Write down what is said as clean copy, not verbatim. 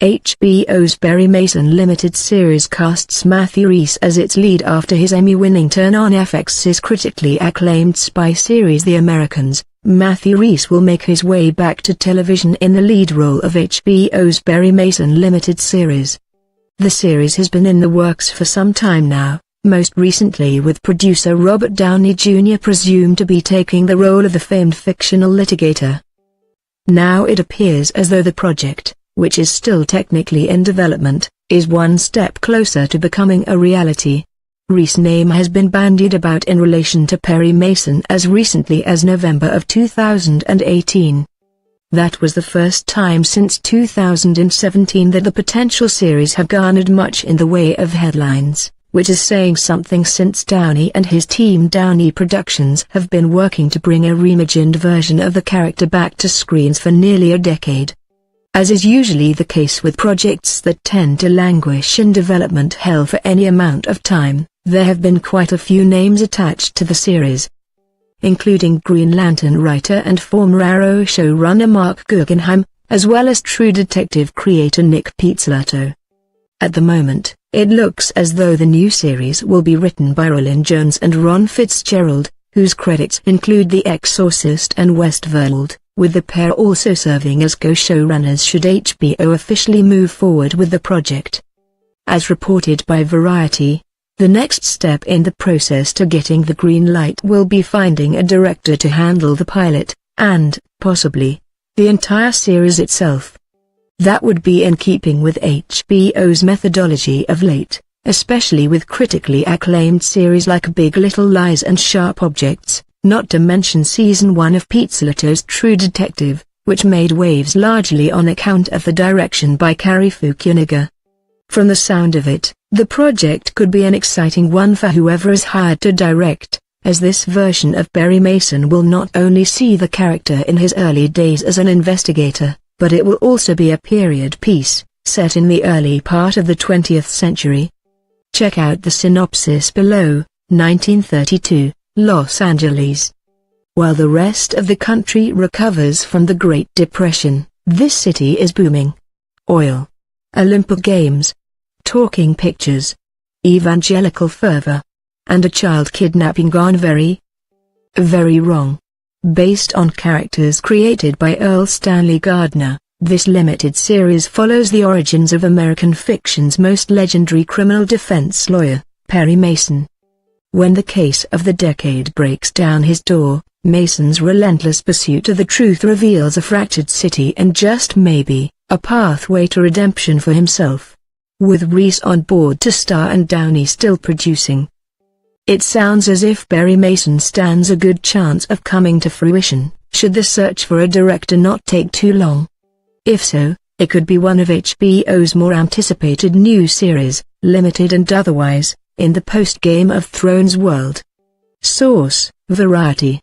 HBO's Perry Mason limited series casts Matthew Rhys as its lead after his Emmy-winning turn on FX's critically acclaimed spy series The Americans. Matthew Rhys will make his way back to television in the lead role of HBO's Perry Mason limited series. The series has been in the works for some time now, most recently with producer Robert Downey Jr. presumed to be taking the role of the famed fictional litigator. Now it appears as though the project, which is still technically in development, is one step closer to becoming a reality. Rhys' name has been bandied about in relation to Perry Mason as recently as November of 2018. That was the first time since 2017 that the potential series have garnered much in the way of headlines, which is saying something since Downey and his team Downey Productions have been working to bring a reimagined version of the character back to screens for nearly a decade. As is usually the case with projects that tend to languish in development hell for any amount of time, there have been quite a few names attached to the series, including Green Lantern writer and former Arrow showrunner Mark Guggenheim, as well as True Detective creator Nick Pizzolatto. At the moment, it looks as though the new series will be written by Rowland Jones and Ron Fitzgerald, whose credits include The Exorcist and Westworld, with the pair also serving as co-showrunners should HBO officially move forward with the project. As reported by Variety, the next step in the process to getting the green light will be finding a director to handle the pilot, and, possibly, the entire series itself. That would be in keeping with HBO's methodology of late, especially with critically acclaimed series like Big Little Lies and Sharp Objects, not to mention Season 1 of Pizzolatto's True Detective, which made waves largely on account of the direction by Cary Fukunaga. From the sound of it, the project could be an exciting one for whoever is hired to direct, as this version of Perry Mason will not only see the character in his early days as an investigator, but it will also be a period piece, set in the early part of the 20th century. Check out the synopsis below. 1932, Los Angeles. While the rest of the country recovers from the Great Depression, this city is booming. Oil, Olympic Games, talking pictures, evangelical fervor, and a child kidnapping gone very, very wrong. Based on characters created by Earl Stanley Gardner, this limited series follows the origins of American fiction's most legendary criminal defense lawyer, Perry Mason. When the case of the decade breaks down his door, Mason's relentless pursuit of the truth reveals a fractured city and just maybe, a pathway to redemption for himself. With Rhys on board to star and Downey still producing, it sounds as if Perry Mason stands a good chance of coming to fruition, should the search for a director not take too long. If so, it could be one of HBO's more anticipated new series, limited and otherwise, in the post-Game of Thrones world. Source: Variety.